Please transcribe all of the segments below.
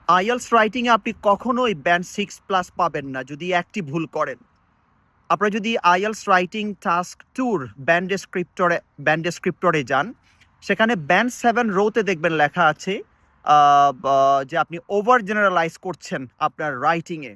IELTS রাইটিংয়ে আপনি কখনোই band 6+ পাবেন না যদি একটি ভুল করেন। আপনারা যদি আইএলস রাইটিং টাস্ক 2 ব্যান্ড ডেসক্রিপ্টরে যান, সেখানে ব্যান্ড 7 রোতে দেখবেন লেখা আছে যে আপনি ওভার জেনারেলাইজ করছেন আপনার রাইটিংয়ে।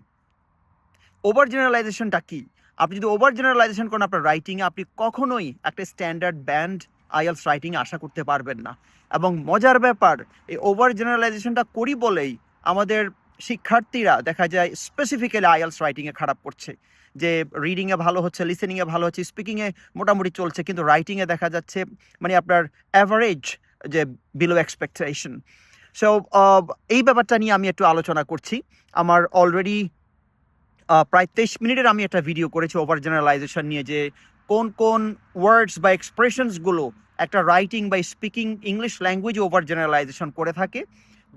ওভার জেনারেলাইজেশনটা কি? আপনি যদি ওভার জেনারেলাইজেশন করেন আপনার রাইটিংয়ে, আপনি কখনোই একটা স্ট্যান্ডার্ড ব্যান্ড আইএলস রাইটিংয়ে আশা করতে পারবেন না। এবং মজার ব্যাপার, এই ওভার জেনারেলাইজেশনটা করি বলেই আমাদের শিক্ষার্থীরা দেখা যায় স্পেসিফিক্যালি আইএলস রাইটিংয়ে খারাপ করছে। যে রিডিংয়ে ভালো হচ্ছে, লিসেনিংয়ে ভালো হচ্ছে, স্পিকিংয়ে মোটামুটি চলছে, কিন্তু রাইটিংয়ে দেখা যাচ্ছে মানে আপনার অ্যাভারেজ, যে বিলো এক্সপেকটেশন। সো এই ব্যাপারটা নিয়ে আমি একটু আলোচনা করছি। আমার অলরেডি প্রায় 23 মিনিটের আমি একটা ভিডিও করেছি ওভার জেনারেলাইজেশন নিয়ে, যে কোন কোন ওয়ার্ডস বা এক্সপ্রেশনসগুলো একটা রাইটিং বা speaking English language over generalisation করে থাকে।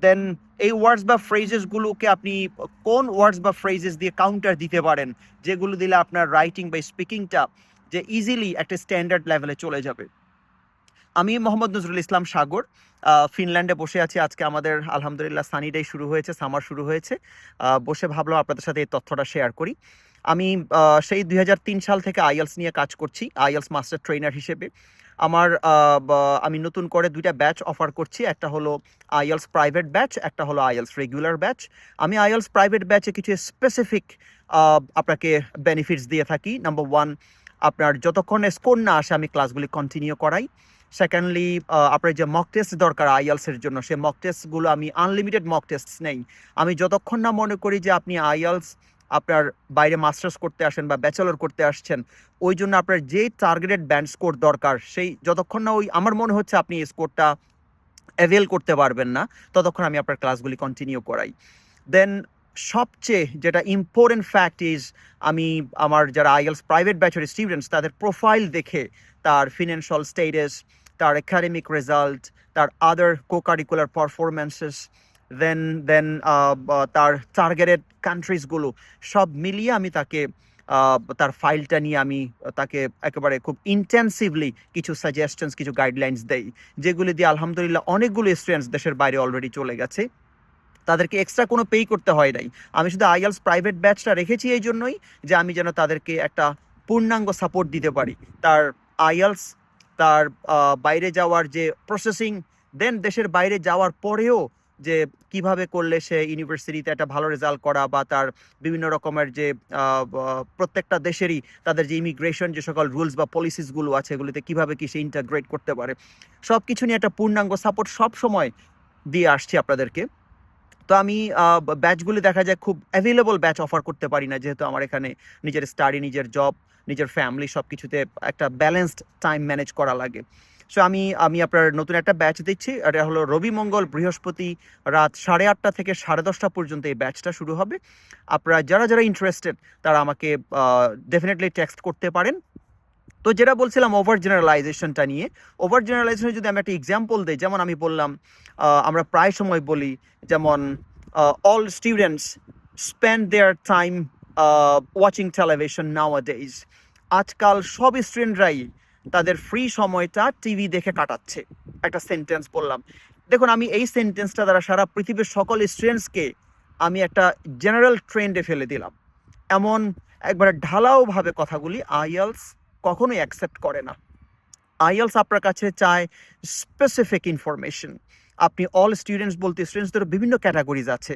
দেন এই ওয়ার্ডস বা ফ্রেজেসগুলোকে আপনি কোন ওয়ার্ডস বা ফ্রেজেস দিয়ে কাউন্টার দিতে পারেন, যেগুলো দিলে আপনার রাইটিং বা স্পিকিংটা যে ইজিলি একটা স্ট্যান্ডার্ড লেভেলে চলে যাবে। আমি মোহাম্মদ নজরুল ইসলাম সাগর, ফিনল্যান্ডে বসে আছি। আজকে আমাদের আলহামদুলিল্লাহ সানি ডে শুরু হয়েছে, সামার শুরু হয়েছে। বসে ভাবলাম আপনাদের সাথে এই তথ্যটা শেয়ার করি। আমি সেই 2003 সাল থেকে আইএলস নিয়ে কাজ করছি, আইএলস মাস্টার ট্রেনার হিসেবে। আমি নতুন করে 2টা ব্যাচ অফার করছি, একটা হলো আইএলস প্রাইভেট ব্যাচ, একটা হলো আইএলস রেগুলার ব্যাচ। আমি আইএলস প্রাইভেট ব্যাচে কিছু স্পেসিফিক আপনাকে বেনিফিটস দিয়ে থাকি। নাম্বার 1, আপনার যতক্ষণে স্কোর না আসে আমি ক্লাসগুলি কন্টিনিউ করাই। সেকেন্ডলি, আপনার যে মক টেস্ট দরকার আইএলসের জন্য, সে মক টেস্টগুলো আমি আনলিমিটেড মক টেস্ট নেই। আমি যতক্ষণ না মনে করি যে আপনি আইএলস আপনার বাইরে মাস্টার্স করতে আসেন বা ব্যাচেলর করতে আসছেন, ওই জন্য আপনার যে টার্গেটেড ব্যান্ড স্কোর দরকার, সেই যতক্ষণ না ওই আমার মনে হচ্ছে আপনি এই স্কোরটা অ্যাভেল করতে পারবেন না, ততক্ষণ আমি আপনার ক্লাসগুলি কন্টিনিউ করাই। দেন সবচেয়ে যেটা ইম্পর্টেন্ট ফ্যাক্ট ইজ, আমি আমার যারা আইএলস প্রাইভেট ব্যাচের স্টুডেন্টস, তাদের প্রোফাইল দেখে তার ফিনান্সিয়াল স্টেটাস, তার একাডেমিক রেজাল্ট, তার আদার কো-কারিকুলার পারফরমেন্সেস, দেন তার টার্গেটেড কান্ট্রিজগুলো সব মিলিয়ে আমি তাকে তার ফাইলটা নিয়ে আমি তাকে একেবারে খুব ইন্টেন্সিভলি কিছু সাজেশনস, কিছু গাইডলাইন্স দেই, যেগুলি দিয়ে আলহামদুলিল্লাহ অনেকগুলো স্টুডেন্টস দেশের বাইরে অলরেডি চলে গেছে। তাদেরকে এক্সট্রা কোনো পেই করতে হয় নাই। আমি শুধু আইএলস প্রাইভেট ব্যাচটা রেখেছি এই জন্যই যে আমি যেন তাদেরকে একটা পূর্ণাঙ্গ সাপোর্ট দিতে পারি। তার আইএলস, তার বাইরে যাওয়ার যে প্রসেসিং, দেন দেশের বাইরে যাওয়ার পরেও যে কিভাবে করলে সে ইউনিভার্সিটিতে একটা ভালো রেজাল্ট করা, বা তার বিভিন্ন রকমের যে প্রত্যেকটা দেশেরই তাদের যে ইমিগ্রেশন যে সকল রুলস বা পলিসিসগুলো আছে, এগুলিতে কিভাবে কি সে ইন্টাগ্রেট করতে পারে, সব কিছু নিয়ে একটা পূর্ণাঙ্গ সাপোর্ট সব সময় দিয়ে আসছি আপনাদেরকে। তো আমি ব্যাচগুলি দেখা যায় খুব অ্যাভেলেবল ব্যাচ অফার করতে পারি না, যেহেতু আমার এখানে নিজের স্টাডি, নিজের জব, নিজের ফ্যামিলি সব কিছুতে একটা ব্যালেন্সড টাইম ম্যানেজ করা লাগে। সো আমি আপনার নতুন একটা ব্যাচ দিচ্ছি। এটা হলো রবি, মঙ্গল, বৃহস্পতি রাত 8:30 থেকে 10:30 পর্যন্ত এই ব্যাচটা শুরু হবে। আপনারা যারা যারা ইন্টারেস্টেড তারা আমাকে ডেফিনেটলি টেক্সট করতে পারেন। তো যেটা বলছিলাম ওভার জেনারেলাইজেশনটা নিয়ে, ওভার জেনারেলাইজেশন যদি আমি একটা এক্সাম্পল দিই, যেমন আমি বললাম আমরা প্রায় সময় বলি যেমন অল স্টুডেন্টস স্পেন্ড দেয়ার টাইম ওয়াচিং টেলিভিশন নাওয়াডেজ। আজকাল সব স্টুডেন্টরাই তাদের ফ্রি সময়টা টিভি দেখে কাটাচ্ছে, একটা সেন্টেন্স বললাম। দেখুন, আমি এই সেন্টেন্সটা দ্বারা সারা পৃথিবীর সকল স্টুডেন্টসকে আমি একটা জেনারেল ট্রেন্ডে ফেলে দিলাম। এমন একবারে ঢালাওভাবে কথাগুলি আইএলস কখনোই অ্যাকসেপ্ট করে না। আইএলস আপনার কাছে চায় স্পেসিফিক ইনফরমেশন। আপনি অল স্টুডেন্টস বলতে স্টুডেন্টসদের বিভিন্ন ক্যাটাগরিজ আছে।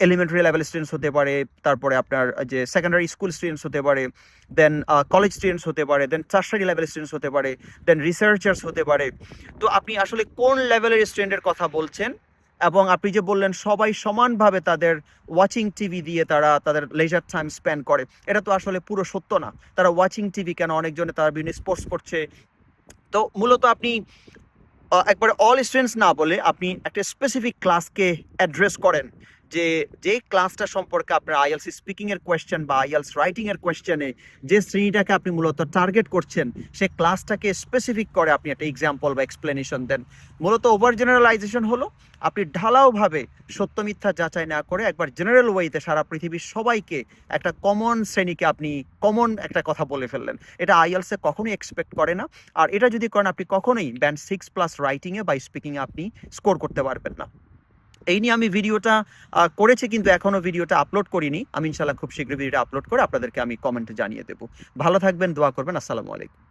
এলিমেন্টারি লেভেল স্টুডেন্টস হতে পারে, তারপরে আপনার যে সেকেন্ডারি স্কুল স্টুডেন্টস হতে পারে, দেন কলেজ স্টুডেন্টস হতে পারে, দেন টারশারি লেভেল স্টুডেন্টস হতে পারে, দেন রিসার্চার্স হতে পারে। তো আপনি আসলে কোন লেভেলের স্টুডেন্টের কথা বলছেন? এবং আপনি যে বললেন সবাই সমানভাবে তাদের ওয়াচিং টিভি দিয়ে তারা তাদের লেজার টাইম স্পেন্ড করে, এটা তো আসলে পুরো সত্য না। তারা ওয়াচিং টিভি কেন, অনেকজনে তারা বিভিন্ন স্পোর্টস করছে। তো মূলত আপনি একবারে অল স্টুডেন্টস না বলে আপনি একটা স্পেসিফিক ক্লাসকে অ্যাড্রেস করেন, যে যে ক্লাসটা সম্পর্কে আপনার আইএলস স্পিকিং এর কোয়েশ্চেন বা আইএলস রাইটিং এর কোয়েশ্চেনে যে শ্রেণীটাকে আপনি মূলত টার্গেট করছেন, সে ক্লাসটাকে স্পেসিফিক করে আপনি একটা এক্সাম্পল বা এক্সপ্লেনেশন দেন। মূলত ওভার জেনারেলাইজেশন হলো আপনি ঢালাওভাবে সত্য মিথ্যা যাচাই না করে একবার জেনারেল ওয়েতে সারা পৃথিবীর সবাইকে একটা কমন শ্রেণীকে আপনি কমন একটা কথা বলে ফেললেন। এটা আইএলসে কখনোই এক্সপেক্ট করে না। আর এটা যদি করেন আপনি কখনোই ব্যান্ড 6+ রাইটিংয়ে বা স্পিকিংয়ে আপনি স্কোর করতে পারবেন না। এই নিয়ে আমি ভিডিওটা করেছি, কিন্তু এখনও ভিডিওটা আপলোড করিনি। আমি ইনশাল্লাহ খুব শীঘ্রই ভিডিওটা আপলোড করে আপনাদেরকে আমি কমেন্টে জানিয়ে দেবো। ভালো থাকবেন, দোয়া করবেন। আসসালামু আলাইকুম।